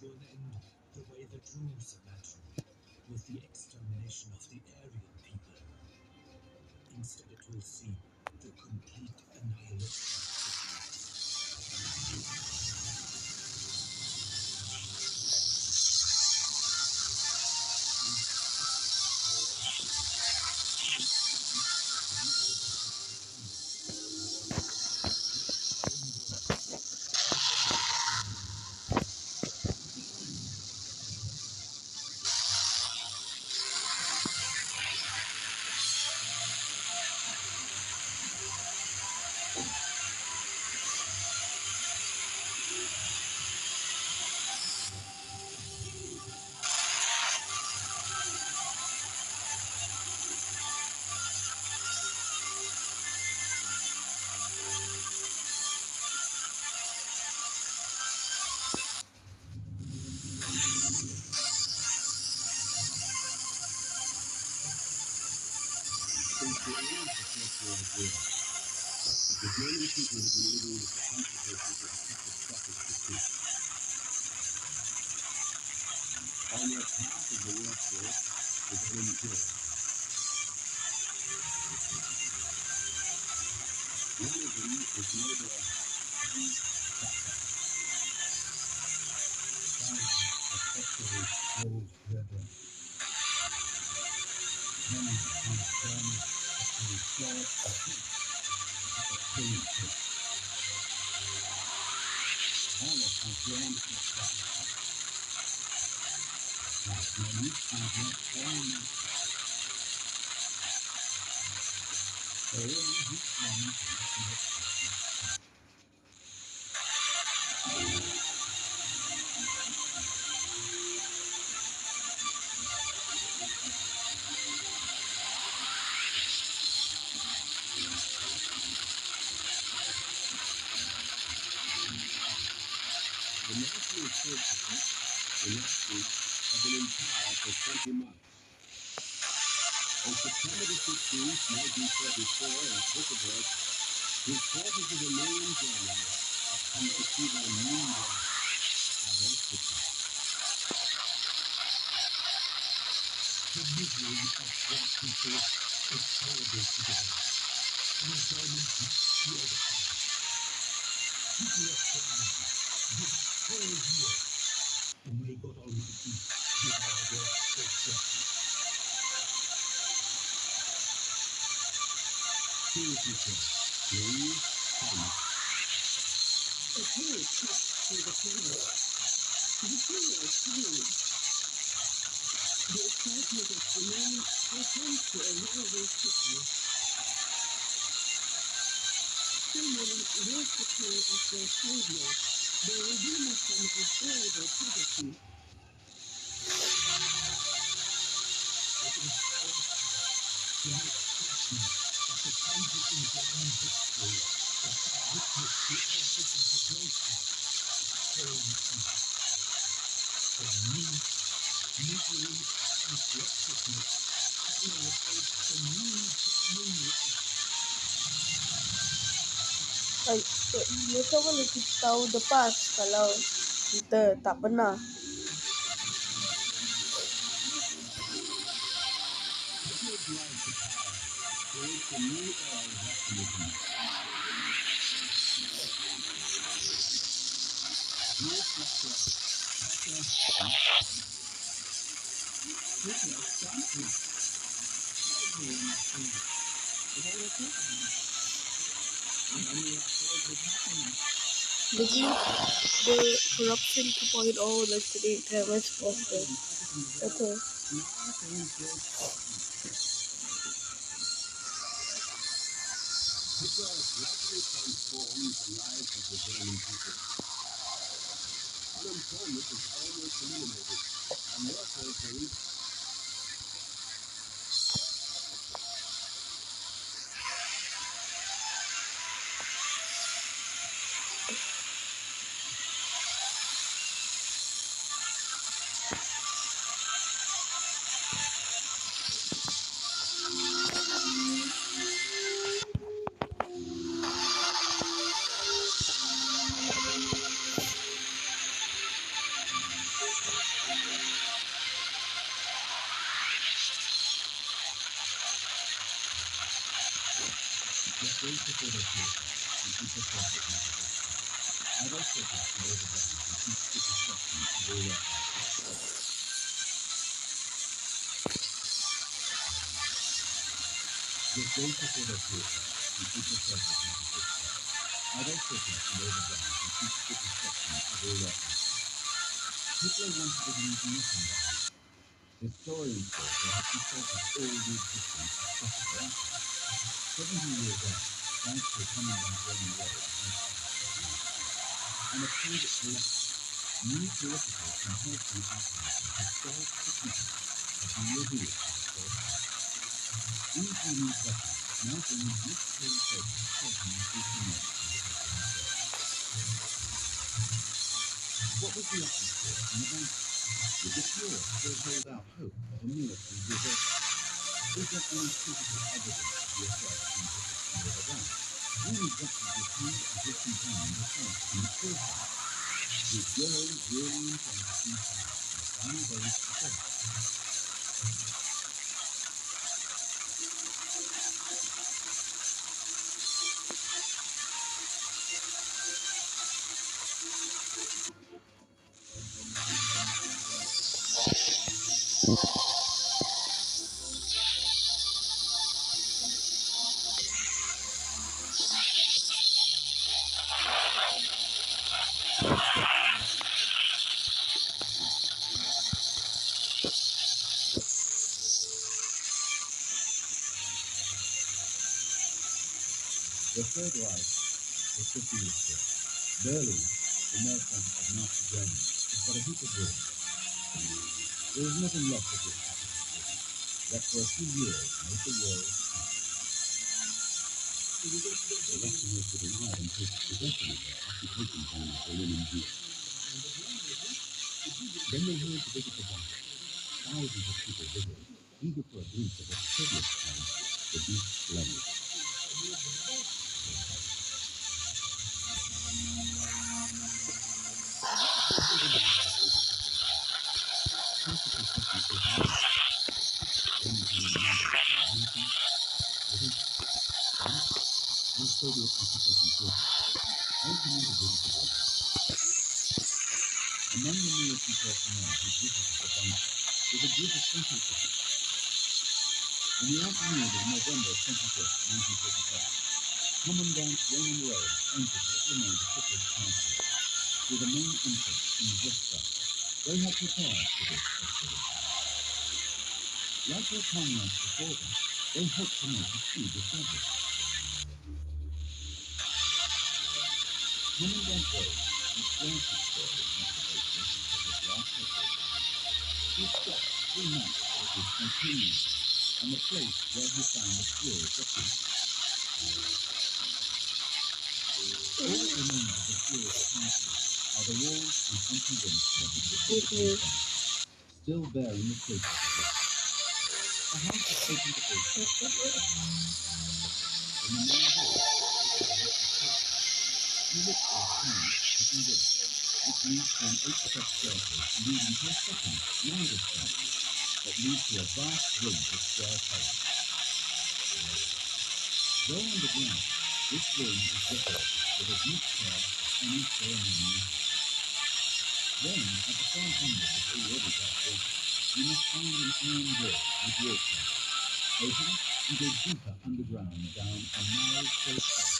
to an end the way the dreams imagined, with the extermination of the Aryan people. Instead, it will see the complete annihilation of Since the end of the First World War, the German people have been living with the consequences of a catastrophic defeat. Almost half of the workforce is unemployed. One of them is laborer Hans Becker. Effectively old brethren. Many whose son to restore a hate, a killing hate. All of our grand success. Like many are not all not. The only who's one is not. The National Socialists, the Nazis, have been in power for 20 months. On September the 16th, 1934, at Wittenberg, 3/4 of a million Germans have come to see their new life at Auschwitz. The misery of poor people is horrible today. And the Germans must be overcome. People are crying. Give us 12 years. And may God Almighty give our work His blessing. Seriously, sir. Please, Thomas. A carrot cuts through the cloud. The hero is coming. The excitement of the moment returns to a runaway cry. So many worship him as their savior. They redeem us from unbearable poverty. It is our task to make certain that the country enjoying victory that bear witness to our disintegration is home and for me, misery and wretchedness terrorize the new German life. Ay, mereka boleh kita tahu lepas kalau kita tak pernah. Hitler's rise to power creates a new era of optimism. Dear Dr. Hitler started everyone is angry. But all was happening. And only after it was happening. Jadi the corruption 2.0 dan jadi Travis Foster. Betul. Now things go quickly. Hitler has gradually transformed the lives of the German people. Unemployment is almost eliminated, and workers are greater for their future and keep the profit in the I also get to know the ground and teach the destruction of all their Get greater for their future and keep the profit in the I'd also get to know the ground and teach the destruction of all their Hitler wanted to leave nothing behind. Historians say they had consulted all the existing accessible assets. 70 years on, thanks to a commandant running away and a private collector, new political and personal archives of historic significance have been revealed for the first time. These unique documents now bring in mystical focus certain increasing knowledge of the people themselves. What was the atmosphere in the bank? Would this war still hold out hope of a military reversal? Is there any physical evidence of the affair between Hitler and Oberdan? When exactly did he and his companion decide to commit suicide? Did Goering really intend to seize power in the final days of the Third? The Third Reich was 50 years ago. Berlin, the merchant of Nazi Germany, is but a heap of ruins. There is nothing left of this capital city, that for a few years made the world the Westerners were denied and took possession of their occupation plan of Berlin and June. Then they heard to visit the bunker. Thousands of people visited, eager for a glimpse of what the Soviets called the deep level. And Soviet occupation forces. I came to visit the bunker. Among the military personnel who visited the bunker was a group of contractors. In the afternoon of November 25th, 1945, Commandant Raymond Rose entered what remained of Hitler's council through the main entrance in the Weststadt. They had prepared for this expedition. Like their comrades before them, they hoped to make a true discovery. Commandant Rose described his story of observation of Hitler's last headquarters. He stopped 3 months with his companions and the place where he found the curious document. All that remains of the curious castle are the walls and empty rooms covered with difficult bombs, still bearing the traces of it. The house is open to all. In the main hall, he looks for a tiny hidden door, which leads to an 8-step staircase leading to a second, wider staircase that leads to a vast room with square columns. Though underground, this room is decorated with as much care as any ceremonial. Then, at the far end of this already dark room, you must find an iron door with wall panels. Open and go deeper underground down a narrow straight path.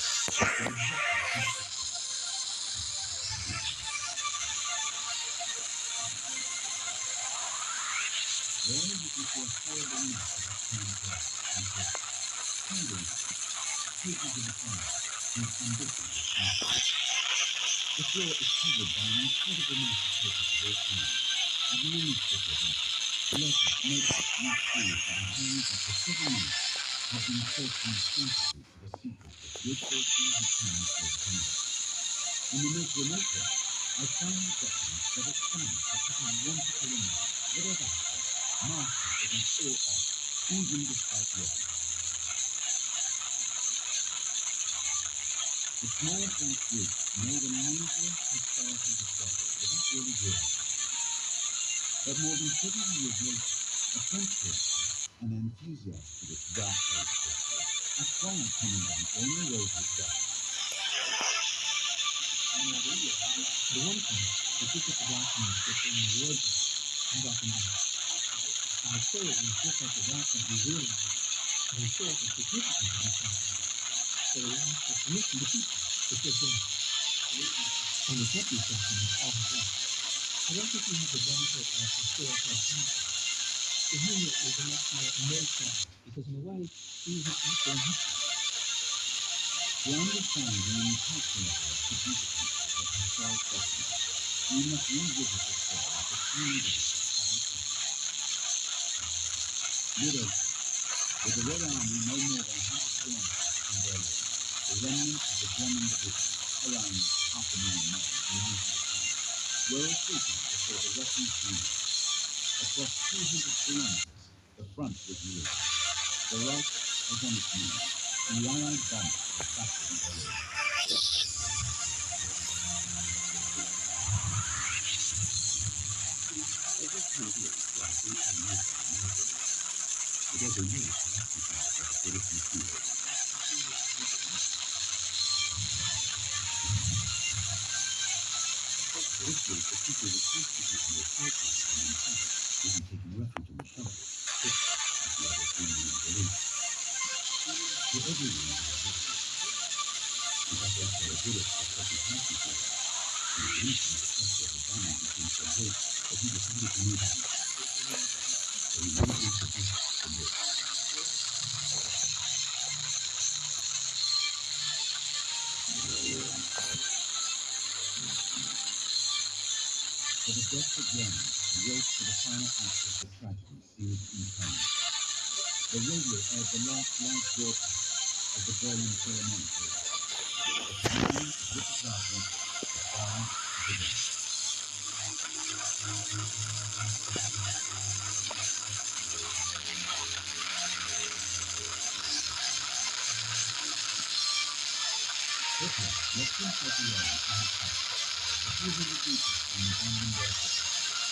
There you can see a horrible mess of upturned glass and brick. Hungry, papers of the fire, and ambitions of country. The floor is covered by an incredible amount of papers of all kinds. Administrative records, letters, notebooks, and tools by the hands of for 7 years have been searching frantically for the secret that good fortune had come over to me. In the most remote one, I found the documents that established that Hitler wanted to remain, whatever happened, master against all odds, even despite losses. The small French group made a major historical discovery without really realizing it. But more than 70 years later, a French collector, an enthusiast for this dark age of history, A quiet commandant only rose his gun. The one time, the ticket to documents that were in the wardrobe and up and down. And I say it was just after that we realized the historical significance of these documents. So we asked for permission to keep them, to give them. And we kept these documents all his life. I don't think he had the benefit of historical accounting. To him, it was a much more emotional, because in a way, he was an actor in history. To understand the incalculable significance of historic documents, we must revisit the story of the tiny village of Adolf. Little, with the Red Army no more than half a kilometer from Berlin, the remnant of the German division, around 500,000 men in 1900, were retreating before the Russian fleet. Across 200 kilometers, the front was real. The Reich was on its knees, and the Allied bombers were battering Berlin. Every country was a big nation in Europe. It was a huge occupied by the British mosquito. This week, the people were constantly under assault and in panic, even taking refuge in the shelter, just as the other 3 million Berlin. For every reason, in fact, after the British had taken half the city, and the British discussed the bombing became so great that he decided to move out. So he moved into the to live. For the desperate Germans, the wait for the final act of the tragedy seemed impermanent. The radio aired the last live broadcast of the Berlin Philharmonic. The command of Richard Wagner, the fire began. Hitler left himself alone in his house, a few hundred meters from the Brandenburg Gate,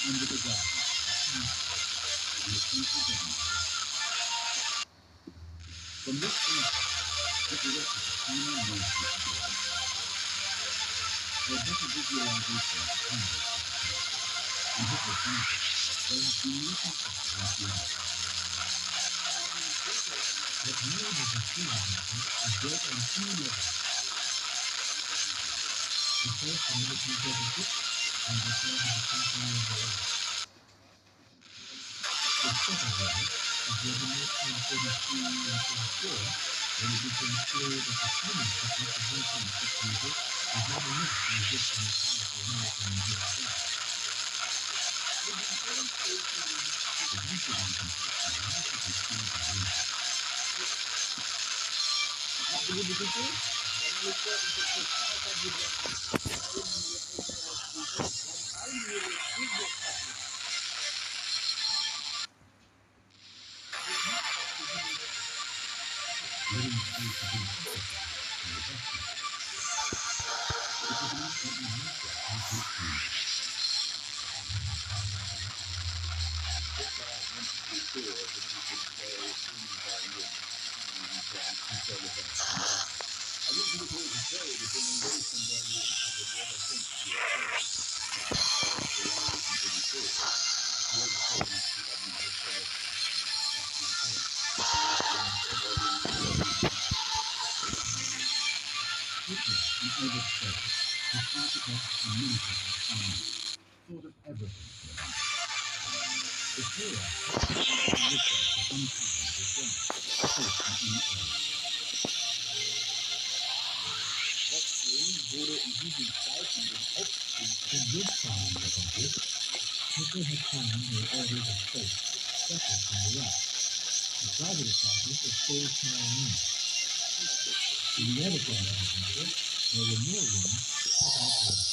under the guidance of the chancellor and the central government. From this point, it erected a final military position. For a better visualization of the conduct of the fight, and Hitler found it, there have been recent pictures of the army. What made it a theater is built on 2 levels. The first, the military deficit, and the third is the temporary of the life. The second level is where the 1933 and 34, when it became clear that the German technique of military music was not enough to resist the more powerful American and British forces. The basic and construction of rapidly changing regions. Living space is impossible in the Western. It was an absolutely massive concrete chamber. Hitler and Albert Speer, his architects and ministers of army, thought of everything for the country. The Führer had lived there for some time with his wife, safe from any enemy. The good side of this, Hitler had planned their orders of state, separate from the rest. The private apartment was full of small rooms. In the other part of the temple, there were more rooms without orders.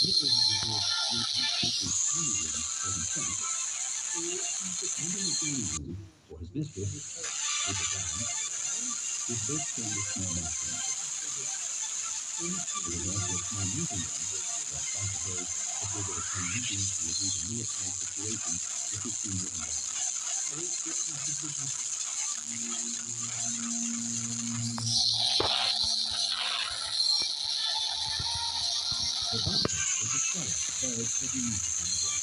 Hitler had reserved 3 absolutely tiny rooms for himself, and in the dining room, for his mistress, with the ground, with both sharing a small bathroom. There was also a small meeting room, lest I suppose that they would attend meetings to review the military situation with his senior advisor. The bunker was a cellar buried 7 meters underground.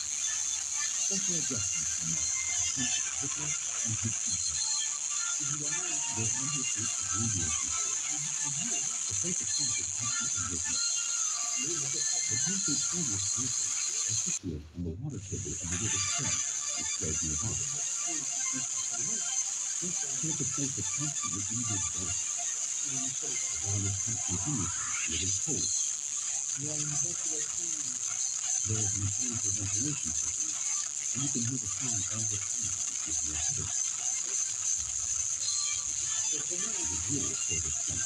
Special adjustments were made to Hitler and his people. There's obviously a deviation here. The place itself is absolutely rhythmic. The concrete floor was brutal, particularly on the water table of the river Scheldt, which flowed nearby. So it's a place that constantly injures both. The ground is pumped continuously, and it is cold. There is a mechanical ventilation system, and you can hear the sound all the time if you hear headache. It is really sort of fun.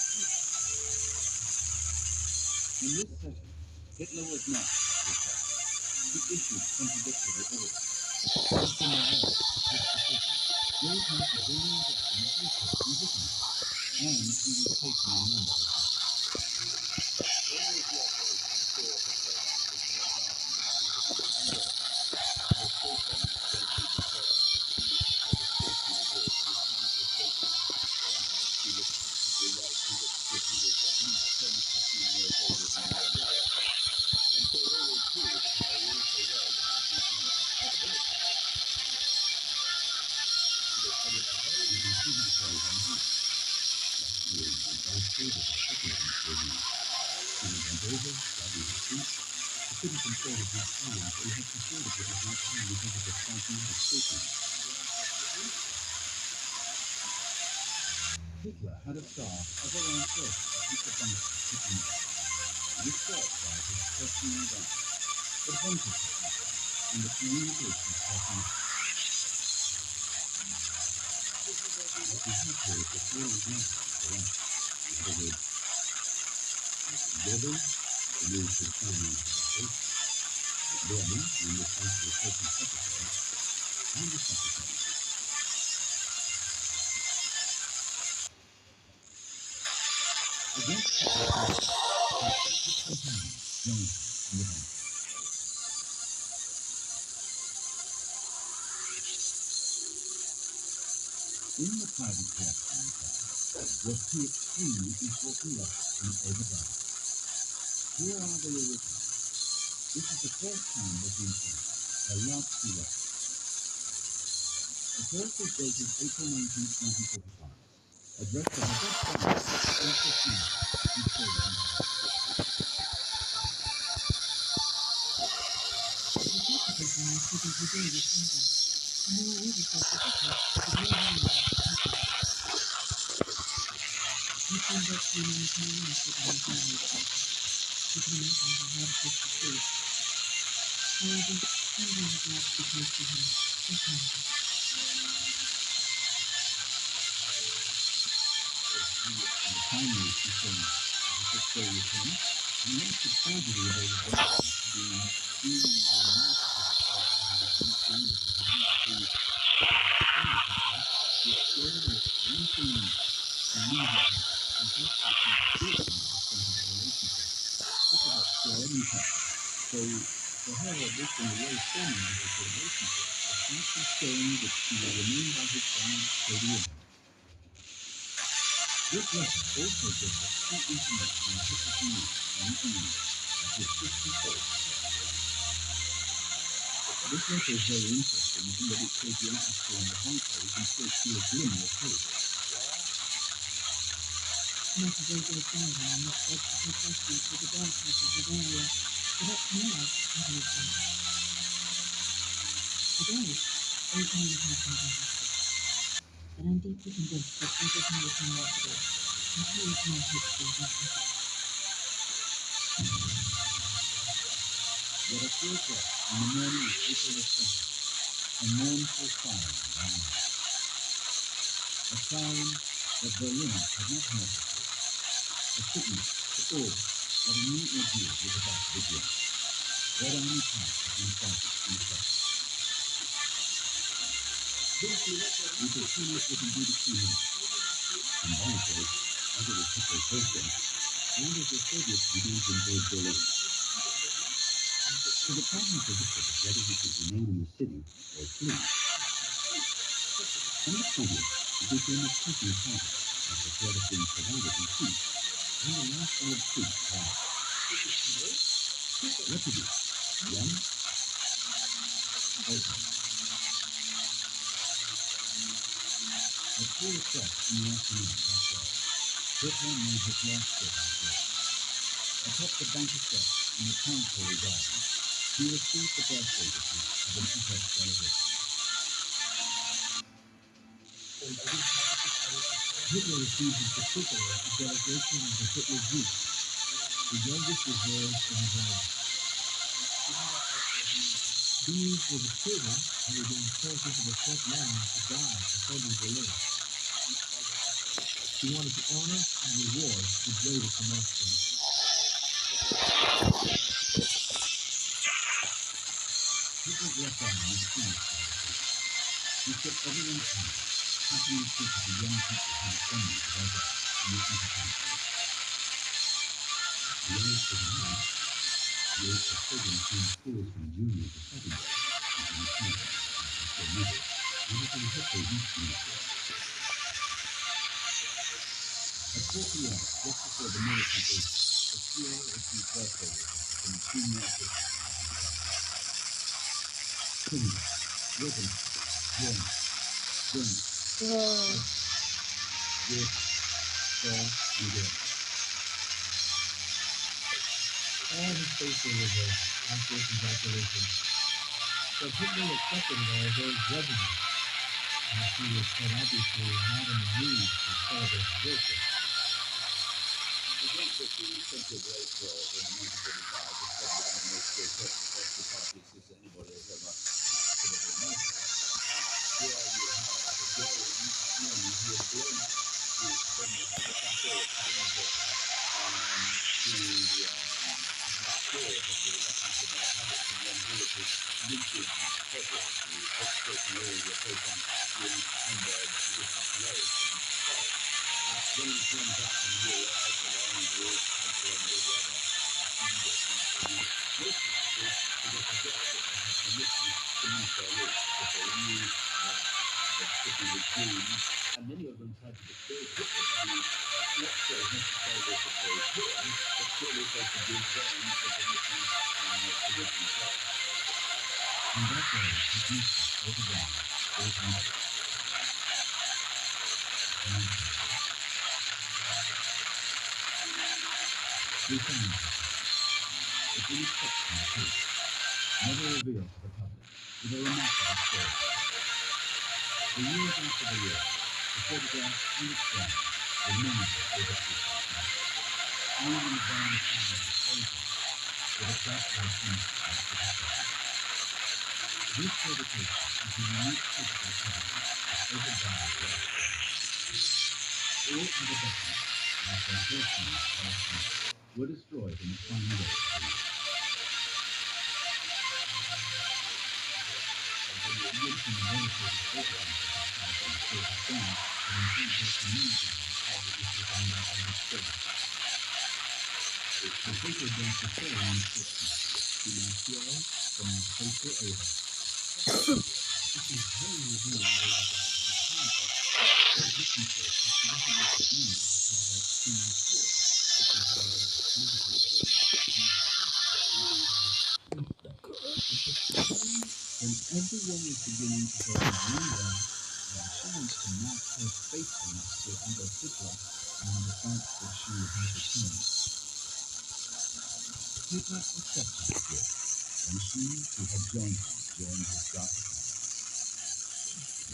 In this session, Hitler was not pacifist. He issued contradictory orders. After Morale took decision, Joe passed a burning injection of glucose and vitamins, and he was taking a number of drugs. Hitler had a staff of around 30 to keep the bunker ticking over. This served by his personnel guard, the bunker technician, and the communications personnel. What we have here is the four examples for us. In other words, Goebbels, the military chairman of the state, Bormann, the responsible personal secretary, and the secretary. Against Hitler's orders, his companion, joined him in the bunker. In the private collection were two extremely important letters from overdrive. Here are the originals. This is the first time they've been sent. Their last two letters. The first is dated April 19, 1945. Addressed to her best friend, Elsa Schindler, who stayed in her house. Finally, she said, I could stay with him, and most excited about it being extremely romantic So, for her, this in the way forming of this relationship was actually showing that she will remain by his side till the end. This letter also gives us key information on Hitler's views on economics of his 54. This letter is very interesting in that it shows the atmosphere in the bunker. You can still see a glimmer of hope. But I'm deeply convinced that everything will turn out today. Until you can hope to do nothing. Yet at 3 o'clock in the morning of April the 20th, a mournful siren rang out. A siren that Berliners had not heard before. A signal to all that a new ordeal was about to begin. Red Army tanks had been sighted in the south. We could see it was indeed a key moment. Symbolically, as it was Hitler's birthday, and as the Soviets began to invade Berlin. So the problem for Hitler was whether he could remain in the city or flee. On the 20th, It became a pressing problem as the threat of being surrounded increased, and the last line of troops arrived. Rpg. 1. Open. At 4 o'clock in the afternoon that day, Hitler made his last trip outdoors. Atop the bunker steps in the Council Garden, he received the birthday visit of an SS delegation. Hitler received in particular a delegation of the Hitler Youth, the youngest reserve in his army. These were the children who were being sent into the front lines to die defending Berlin. He wanted to honor and reward the bravest amongst them. Hitler's left arm was finished by the troops. He shook everyone's hand, tapping the cheek of the young people who were sending to their death in the anti-tank war. The youngest was a man, the age of children between schools from junior to secondary, and in camp, and so needed, wanted to hit their youth uniform. At 4 p.m., just before the military gate, the Führer received birthday wishes from senior officers of the department. Kinder, Ribbon, Jörn, Jörn, Jörg, Saul, and Jörn. All his faithful reserves after congratulations. But Hitler accepted it all very grudgingly, as he was quite obviously not in the mood to celebrate his birthday. The Great Victory is simply great for in 1945. It's probably one of the most grotesque birthday parties that anybody has ever could have imagined. Here you have a Bulgarian man who had blown up the famous chateau of Edinburgh to scores of the Russians had never had it from one village's vintage purpose to exporting all the program in Hamburg, Richard Lake, and Prague. When he came back from the war, the Army War Council and all the other most of it is because the desperate to have permission to move their routes because they knew that the city was doomed, and many of them tried to dissuade Hitler to not so necessarily to pay him, but purely so to give them the permission to live themselves. And that day, his mission overran those measures. We found it. It's an exceptional case, never revealed to the public, with a remarkable story. For years after the war, the photographs and its brand remained the overseas national. Only in the brand time of disposal, with a dark light image of the display. This dedication is a unique physical evidence of overbound life. All other documents, like their horsemen were destroyed in the final days of the war. Although the American military photographs of this time still have been, but in contrast to news all the issues are not understood. The paper brings the following inscription: Financiero from Paper Ava. This is very revealing of the written for accidentally make it mean that rather Financiero, which is rather political term, when everyone is beginning to go in one way, then she wants to mark her faithfulness to Adolf Hitler and the fact that she has returned. Hitler accepted the gift, and she who had joined him during his darker time.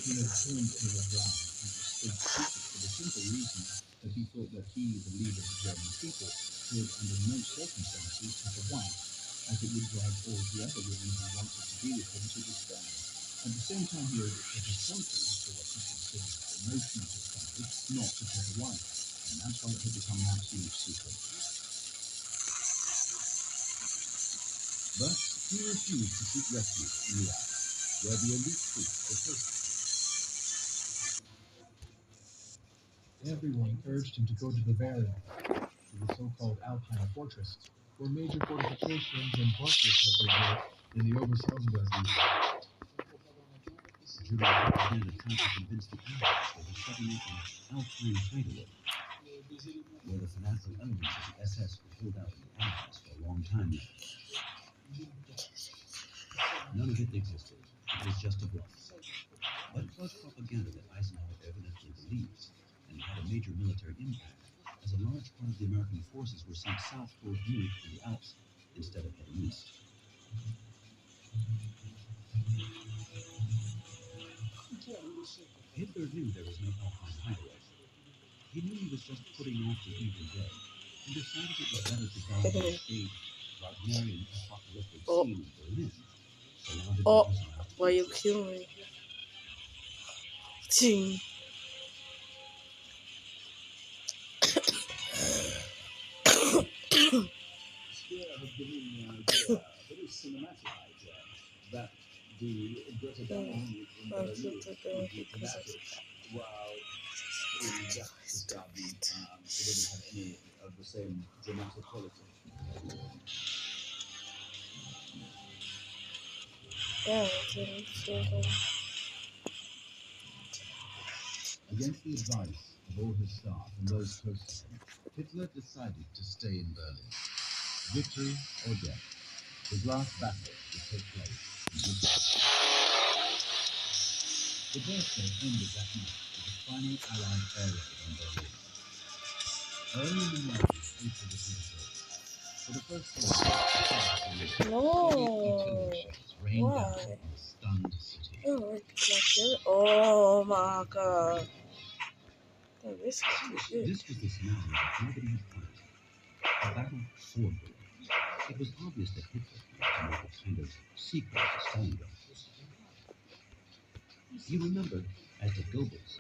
He had turned to her brow and stood speechless for the simple reason that he thought that he, the leader of the German people, could under no circumstances take a wife, as it would drive all the other women who wanted to be with him to despair. At the same time, he owed it to his country, to what he considered the nation of his country, not to take a wife, and that's why it had become an absolute secret. But he refused to seek refuge in the Alps, where the elite troops were posted. Everyone urged him to go to Bavaria, to the so-called Alpine fortress, where major fortifications and bunkers had been built in the Obersalzberg region. During propaganda tried to convince the Allies they were setting up an Alpine hideaway, where the fanatical elements of the SS would hold out in the Allies for a long time now. None of it existed. It was just a bluff. But it was propaganda that Eisenhower evidently believed, and had a major military impact, as a large part of the American forces were sent south toward Munich and the Alps instead of heading east. Hitler knew there was no Alpine hideaway. He knew he was just putting off the evil day, and decided it was better to die on a stage Wagnerian apocalyptic scene in Berlin, surrounded by his last why you forces. kill me? Ching. Spear has given me an idea, a very cinematic idea, that the Greta Thunberg in Berlin would be dramatic, while in Jack Kasabi, it wouldn't have any of the same dramatic quality. Yeah, Against the advice of all his staff and those close to him, Hitler decided to stay in Berlin. Victory or death, his last battle would take place in Britain. The birthday ended that night with a final Allied air raid on Berlin. Early in the morning, April the 23rd, for the first time, Soviet artillery shells rained down on the stunned city. Oh my god. This is good. This was the scenario that nobody had planned. A battle for Berlin. It was obvious that Hitler wanted to make a kind of sequel to Stalingrad. He remembered as the Goebbels,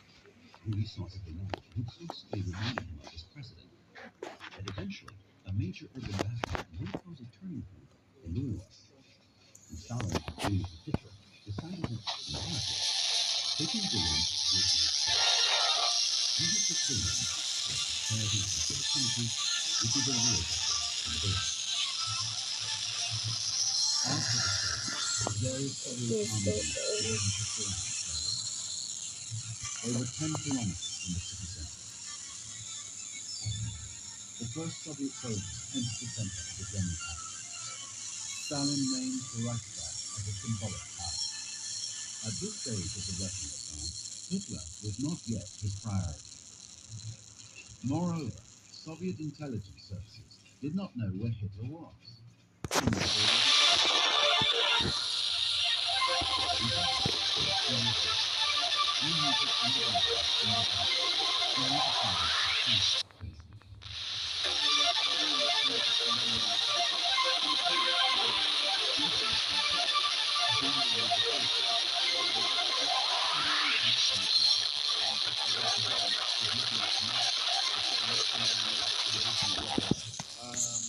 who he saw every night, who constantly reminded him of his president, that eventually a major urban battle might cause a turning point in the war. And Stalin, agreeing with Hitler, decided that, in our case, taking Berlin would make sense. He had to kill him, that prosperity and opportunity would be the real battle in Berlin. After the fight, various other armies began to surround Berlin. They were 10 kilometers from the city center. The first Soviet soldiers entered the center of the German army. Stalin named the Reichstag as a symbolic power. At this stage of the Russian advance, Hitler was not yet his priority. Moreover, Soviet intelligence services did not know where Hitler was. He was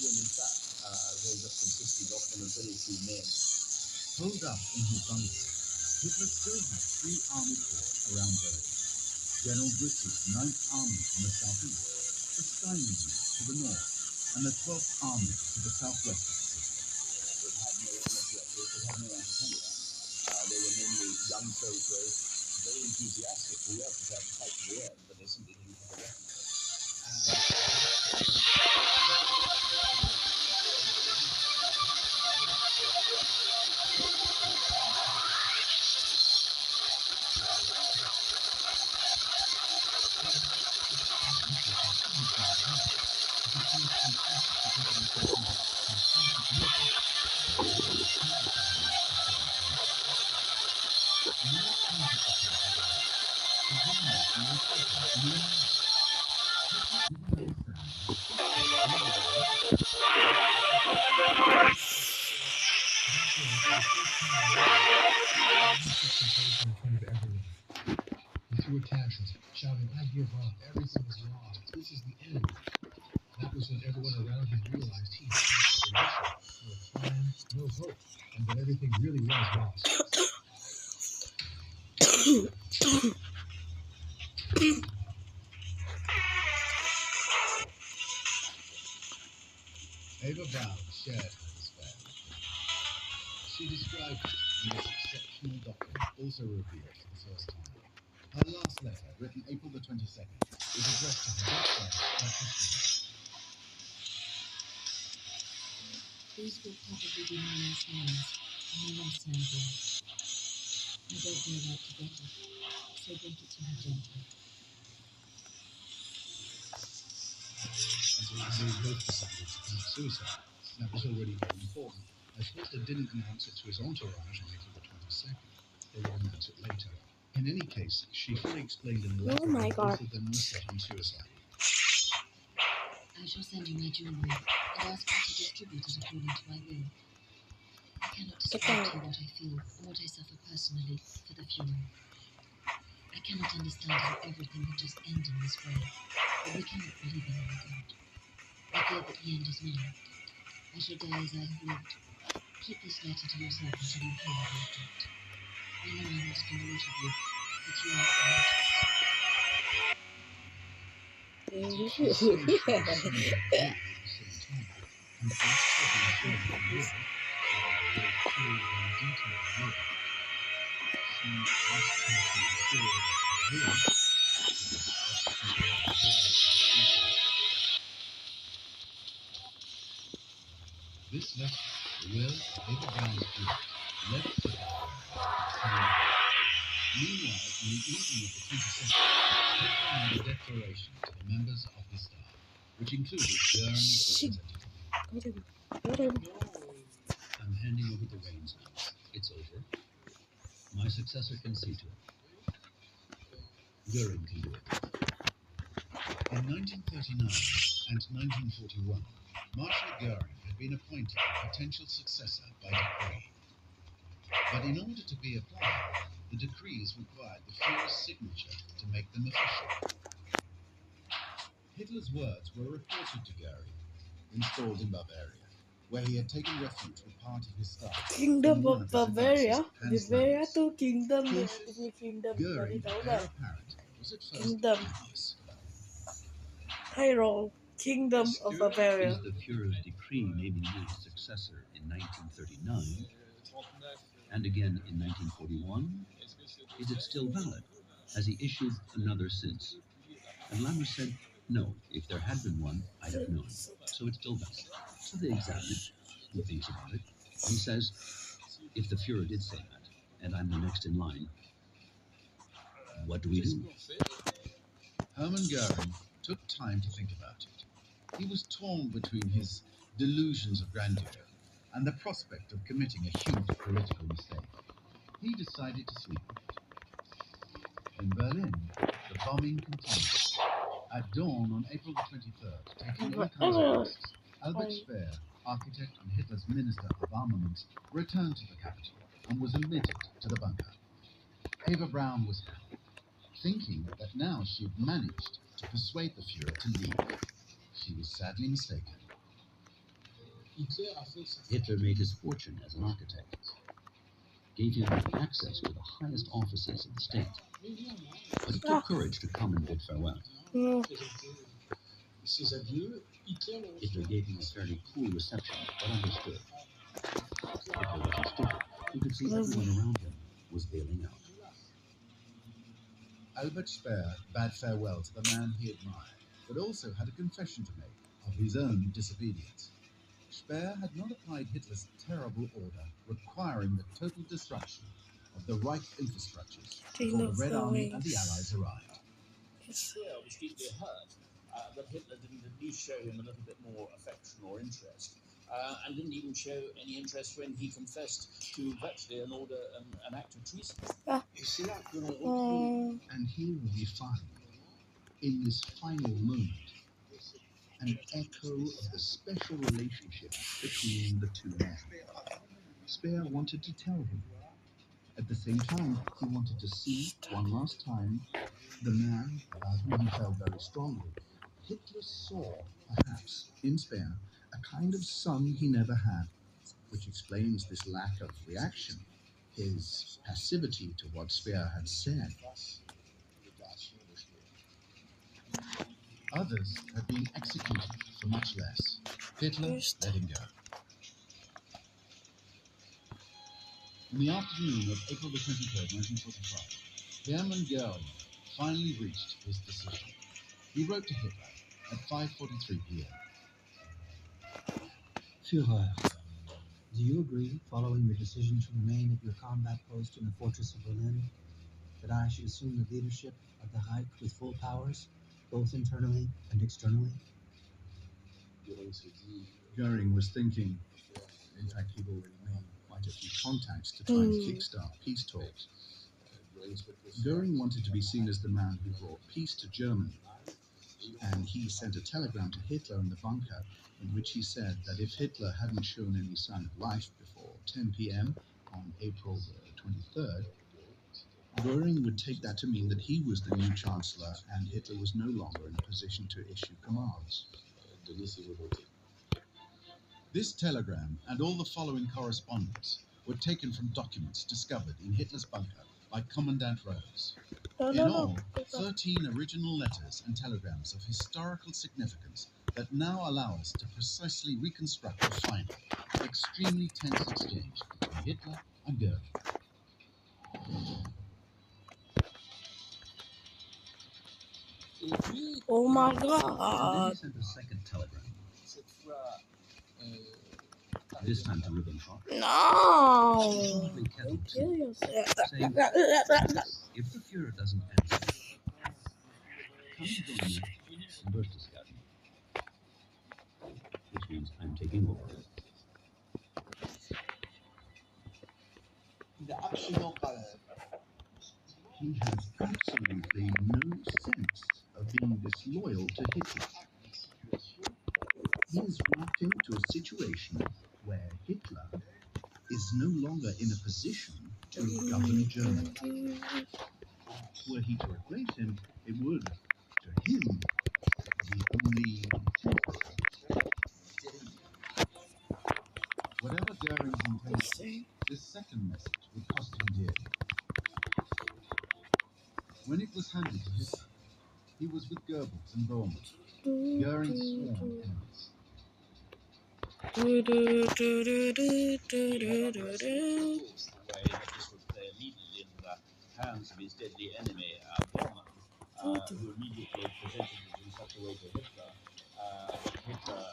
when in fact they just consisted of a very few men. Holed up in his bunker, Hitler still had 3 army corps around Berlin. General Gutti's 9th Army in the southeast, the Sky Regiment to the north, and the 12th Army to the southwest of the city. It had no objective, it had no antenna. They were mainly young soldiers, very enthusiastic, who were prepared to fight to the end, but they simply didn't have a weapon. He threw a tantrum, shouting, "I give up. Everything is lost. This is the end." That was when everyone around him realized he had no solution, no plan, no hope, and that everything really was lost. Ava Brown shared her despair. She She described it in this exceptional document, also revealed for the first time. Her last letter, written April the 22nd, was addressed to her deathbed practitioner. These will probably be my last lines, and my last handling. I don't know how to get it, so get it to her gently. And so they both decided to commit suicide. That was already very important, as Hitler didn't announce it to his entourage on April the 22nd. They would announce it later. In any case, she fully explained in a letter Oh my that God. both of them were set on suicide. I shall send you my jewelry and ask you to distribute it according to my will. I cannot describe to you what I feel or what I suffer personally for the Fuhrer. I cannot understand how everything could just end in this way, but we cannot believe in our God. I feel that the end is near. I shall die as I have lived. Keep this letter to yourself until you hear about it. I know I'm asking a lot of you, but you are courageous. She said she was sending her will at the same time, and asked for the ensuring will, so they will full and detailed will. She asked her to ensure that the will was executed in full. This letter, the will of Ava Brown's Jewels, left Hitler saying, meanwhile, on the evening of the 22nd, Hitler made a declaration to the members of his staff, which included Goering's representative. I'm handing over the reins now. It's over. My successor can see to it. Goering can do it. In 1939 and 1941, Marshal Goering had been appointed a potential successor by decree. But in order to be applied, the decrees required the Führer's signature to make them official. Hitler's words were reported to Goering, installed in Bavaria, where he had taken refuge with part of his staff. Kingdom in one of his Bavaria. advisors, Hans Bavaria Langes. tuh kingdom ya. Cautious, Ini kingdom dari Goering, tahu heir nggak? apparent, was at first Kingdom. dubious. Tyrol. Kingdom of Bavaria. Is the Führer's decree naming me his successor in 1939 and again in 1941? Is it still valid? Has he issued another since? And Lammer said, no, if there had been one, I'd have known. So it's still valid. So they examine it. He thinks about it. He says, if the Führer did say that, and I'm the next in line, what do we do? Hermann Goering took time to think about it. He was torn between his delusions of grandeur and the prospect of committing a huge political mistake. He decided to sleep on it. In Berlin, the bombing continued. At dawn on April the 23rd, taking all kinds of risks, Albert Speer, architect and Hitler's Minister of Armaments, returned to the capital and was admitted to the bunker. Ava Braun was happy, thinking that now she had managed to persuade the Führer to leave. She was sadly mistaken. Hitler made his fortune as an architect, gave him access to the highest offices of the state. But it took courage to come and bid farewell. Hitler gave him a fairly cool reception, but understood. Hitler wasn't stupid. He could see everyone around him was bailing out. Albert Speer bade farewell to the man he admired, but also had a confession to make of his own disobedience. Speer had not applied Hitler's terrible order requiring the total destruction of the Reich infrastructures before the Red Army and the Allies arrived. Speer was deeply hurt that Hitler didn't at least show him a little bit more affection or interest, and didn't even show any interest when he confessed to virtually an act of treason. And here we find, in this final moment, an echo of the special relationship between the two men. Speer wanted to tell him. At the same time, he wanted to see, one last time, the man about whom he felt very strongly. Hitler saw, perhaps, in Speer, a kind of son he never had, which explains this lack of reaction, his passivity to what Speer had said. Others had been executed for much less. Hitler let him go. In the afternoon of April the 23rd, 1945, Hermann Goering finally reached his decision. He wrote to Hitler at 5:43 p.m. Führer, do you agree, following your decision to remain at your combat post in the fortress of Berlin, that I should assume the leadership of the Reich with full powers, both internally and externally? Goering was thinking, in fact, he'd already made quite a few contacts to try and kickstart peace talks. Goering wanted to be seen as the man who brought peace to Germany, and he sent a telegram to Hitler in the bunker in which he said that if Hitler hadn't shown any sign of life before 10 p.m. on April the 23rd, Goering would take that to mean that he was the new Chancellor and Hitler was no longer in a position to issue commands. This telegram and all the following correspondence were taken from documents discovered in Hitler's bunker by Commandant Rose. In all, 13 original letters and telegrams of historical significance that now allow us to precisely reconstruct the final, extremely tense exchange between Hitler and Goering. Oh my And then he god. sent a second telegram, this time to Ribbentrop, No. probably Kettle You kill too, yourself. saying, if the Fuhrer doesn't answer, come and join me in Berchtesgaden, which means I'm taking over. He has absolutely no sense of being disloyal to Hitler. He has walked into a situation where Hitler is no longer in a position to govern Germany. Were he to replace him, it would, to him, be only temporary. Whatever Goering's intention, this second message would cost him dearly. When it was handed to Hitler, he was with Goebbels and Baumann, Goering's sworn enemies. The way that this would play immediately in the hands of his deadly enemy, Bormann, who immediately presented it in such a way to Hitler that Hitler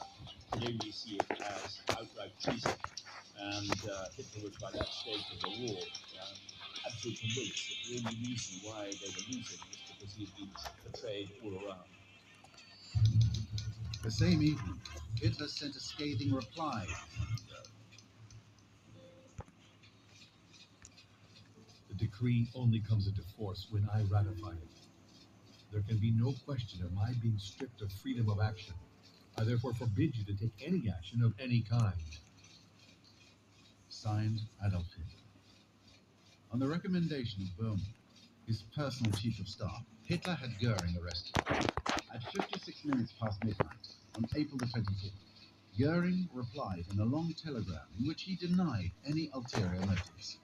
could only see it as outright treason. And Hitler was, by that stage of the war, absolutely convinced that the only reason why they were losing was because he had been betrayed all around. The same evening, Hitler sent a scathing reply. The decree only comes into force when I ratify it. There can be no question of my being stripped of freedom of action. I therefore forbid you to take any action of any kind. Signed, Adolf Hitler. On the recommendation of Baumann, his personal chief of staff, Hitler had Goering arrested. At 56 minutes past midnight, on April the 24th, Goering replied in a long telegram in which he denied any ulterior motives.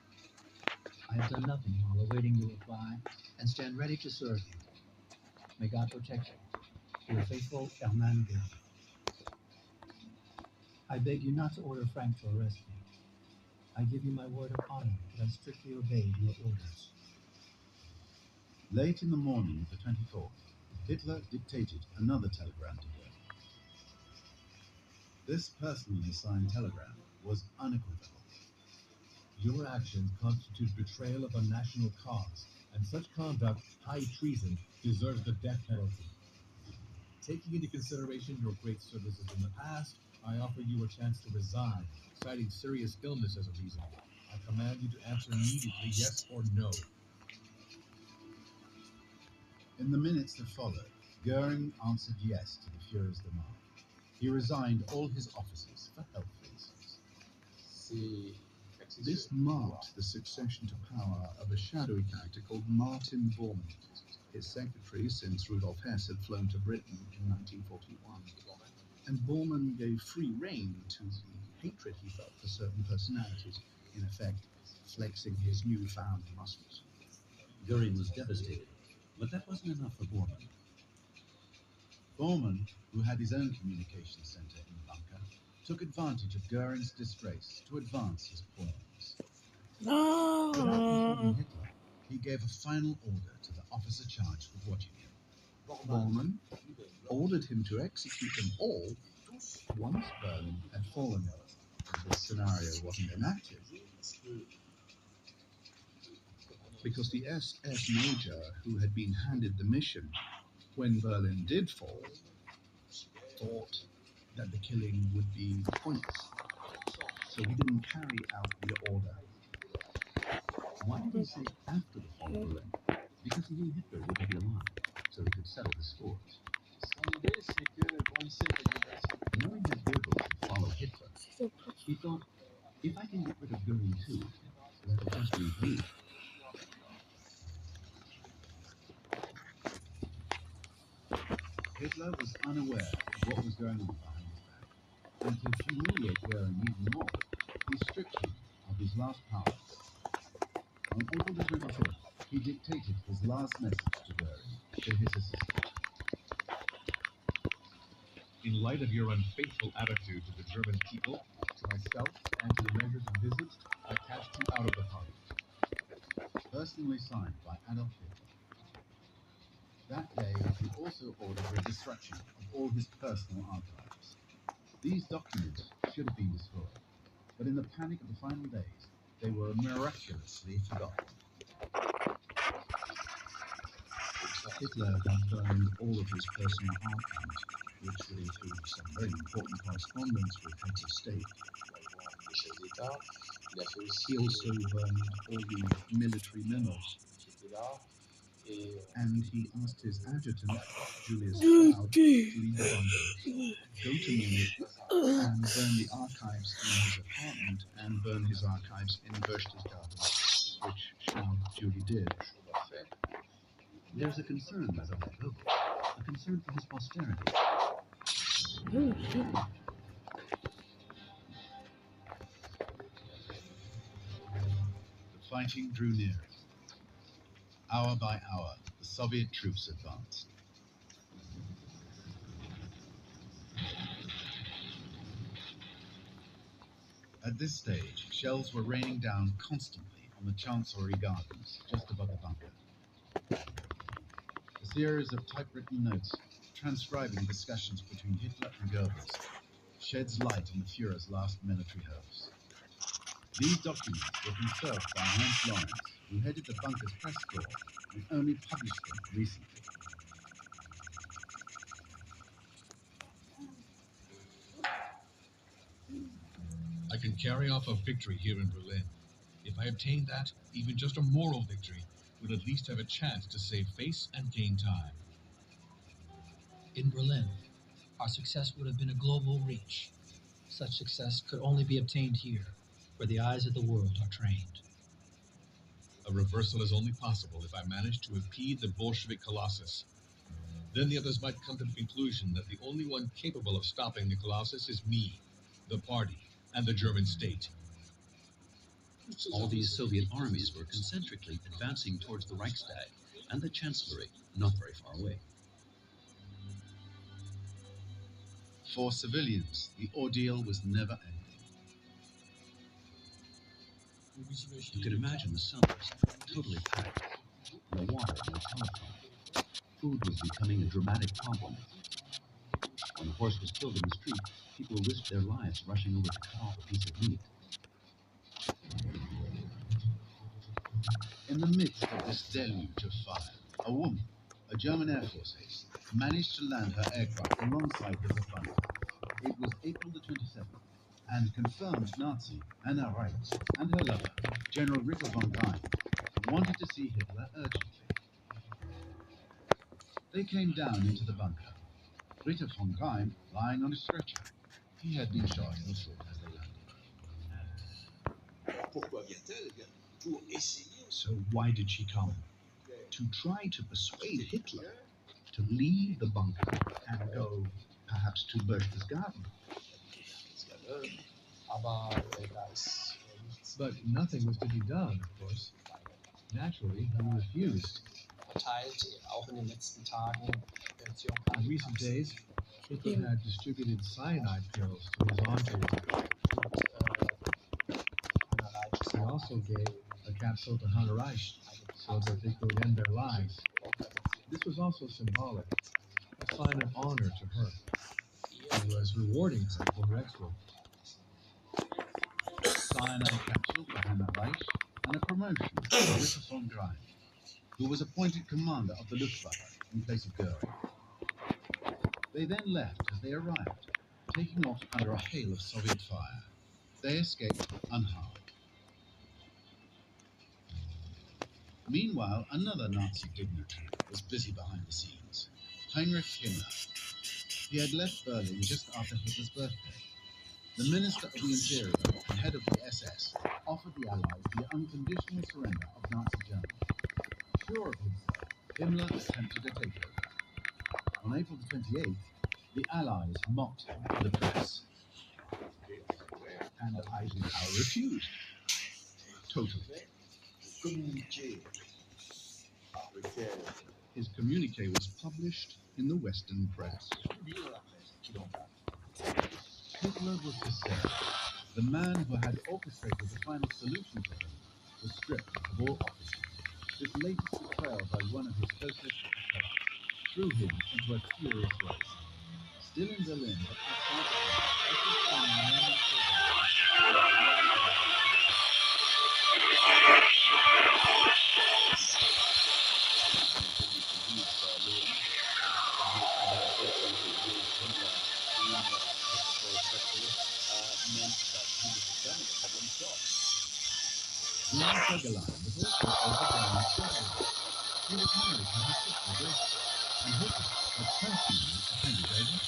I have done nothing while awaiting your reply and stand ready to serve you. May God protect you. Your faithful Hermann Goering. I beg you not to order Frank to arrest me. I give you my word of honor that I strictly obeyed your orders. Late in the morning of the 24th, Hitler dictated another telegram to Goering. This personally signed telegram was unequivocal. Your actions constitute betrayal of a national cause, and such conduct, high treason, deserves the death penalty. Taking into consideration your great services in the past, I offer you a chance to resign, citing serious illness as a reason. I command you to answer immediately yes or no. In the minutes that followed, Goering answered yes to the Fuhrer's demand. He resigned all his offices for health reasons. This marked the succession to power of a shadowy character called Martin Bormann, his secretary since Rudolf Hess had flown to Britain in 1941. And Bormann gave free rein to the hatred he felt for certain personalities, in effect, flexing his newfound muscles. Goering was devastated, but that wasn't enough for Bormann. Bormann, who had his own communications center in the bunker, took advantage of Goering's disgrace to advance his pawns. No. He gave a final order to the officer charged with watching him. Bormann ordered him to execute them all once Berlin had fallen. This scenario wasn't enacted because the SS major who had been handed the mission when Berlin did fall thought that the killing would be pointless, so he didn't carry out the order. Why did he say after the fall of Berlin? Because he knew Hitler wouldn't be alive, so he could settle the scores. Knowing that Goebbels would follow Hitler, he thought, if I can get rid of Goering too, that'll just leave me. Hitler was unaware of what was going on behind his back, and to humiliate Goering even more, he stripped him of his last powers. On April the 25th, he dictated his last message to Goering, to his assistant. In light of your unfaithful attitude to the German people, to myself, and to the measures and visits, I cast you out of the party. Personally signed by Adolf Hitler. That day, he also ordered the destruction of all his personal archives. These documents should have been destroyed, but in the panic of the final days, they were miraculously forgotten. Hitler had burned all of his personal archives, which would include some very important correspondence with heads of state. He also burned all the military memos, and he asked his adjutant, Julius Cloud, to leave the bunker, go to Munich, and burn the archives in his apartment, and burn his archives in Berchtesgaden, which Cloud duly did. There's a concern about Goebbels, a concern for his posterity. The fighting drew nearer. Hour by hour, the Soviet troops advanced. At this stage, shells were raining down constantly on the Chancellery Gardens, just above the bunker. A series of typewritten notes transcribing discussions between Hitler and Goebbels sheds light on the Führer's last military hopes. These documents were conserved by Heinz Lawrence, who headed the bunker's press corps and only published them recently. I can carry off a victory here in Berlin. If I obtain that, even just a moral victory, we'll at least have a chance to save face and gain time. In Berlin, our success would have been a global reach. Such success could only be obtained here, where the eyes of the world are trained. A reversal is only possible if I manage to impede the Bolshevik Colossus. Then the others might come to the conclusion that the only one capable of stopping the Colossus is me, the party, and the German state. All these Soviet armies were concentrically advancing towards the Reichstag and the Chancellery, not very far away. For civilians, the ordeal was never ending. You could imagine the cellars, totally packed. No water, no telephone. Food was becoming a dramatic problem. When a horse was killed in the street, people risked their lives rushing over to cut off a piece of meat. In the midst of this deluge of fire, a woman, a German Air Force ace, managed to land her aircraft alongside the bunker. It was April the 27th, and confirmed Nazi Anna Reitz and her lover, General Ritter von Geim, wanted to see Hitler urgently. They came down into the bunker. Ritter von Geim lying on a stretcher. He had been shot in the foot as they landed. So why did she come? To try to persuade Hitler to leave the bunker and go, perhaps, to Berchtesgaden. But nothing was to be done, of course. Naturally, he refused. In recent days, Hitler had distributed cyanide pills to his entourage. He also gave a capsule to Hunter Reich so that they could end their lives. This was also symbolic, a sign of honor to her. He was rewarding her for her exploit. Cyanide capsule for Hannah Reich, and a promotion to Ritter von Grein, who was appointed commander of the Luftwaffe in place of Goering. They then left as they arrived, taking off under a hail of Soviet fire. They escaped unharmed. Meanwhile, another Nazi dignitary was busy behind the scenes. Heinrich Himmler. He had left Berlin just after Hitler's birthday. The Minister of the Interior and head of the SS offered the Allies the unconditional surrender of Nazi Germany. Sure of himself, Himmler attempted a takeover. On April the 28th, the Allies mocked him to the press. And Eisenhower refused. Totally. His communique was published in the Western press. Hitler was deceived. The man who had orchestrated the final solution for him was stripped of all office. This latest betrayal by one of his closest adherents threw him into a furious race. Still in Berlin, but outside of him, every time the German Line was also overgrown steadily. He was married to his sister Grace, and Hitler had personally attended their wedding.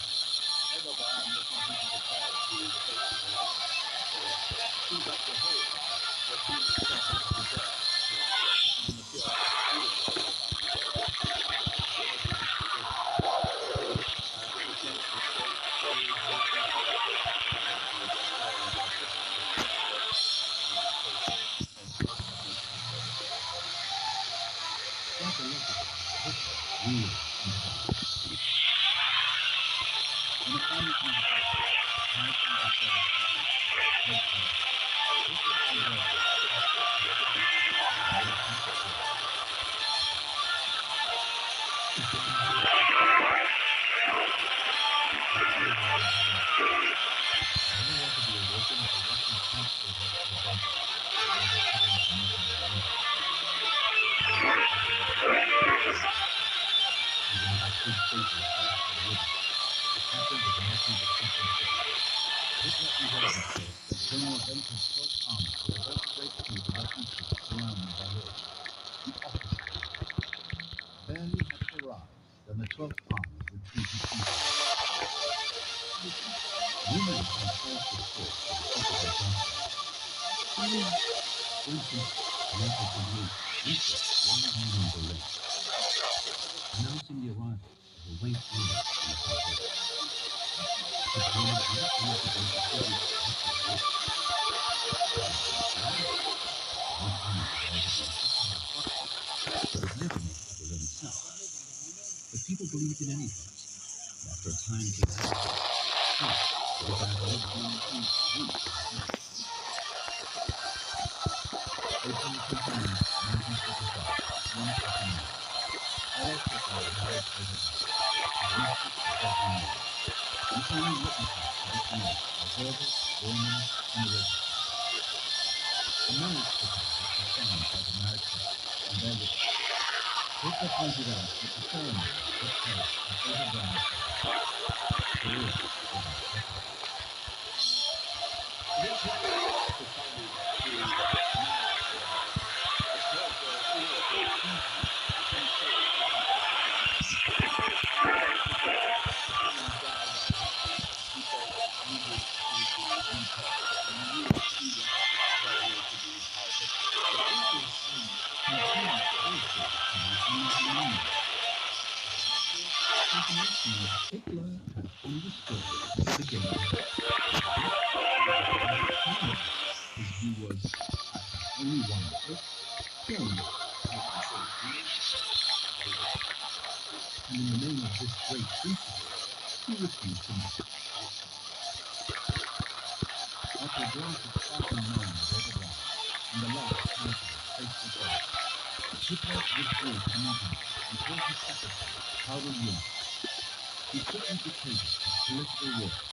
The 12th Army retreated east. Rumors had false reports of the For instance, later complete research was held in Berlin, announcing the arrival of the White Army in the southwest. It warned not only against the Soviet tactics, one army was but it never made it to Berlin itself. But people believed in anything. After a time came the battle of weeks. April 29, 1945, one afternoon. All Hitler had the only witnesses to this news are Goebbels, Bormann, and the rest. The marriage certificate was signed by the married couple, and their witness. Hitler pointed out that the ceremony took place at overground. Hitler had understood the game. His view was only one method, killing. And in the name of this great principle, he refused to make it. After a glass of sparkling wine was overrun, and the last council Hitler withdrew from Munich and told his secretary, Paul Jung. He quickly dictated his political will.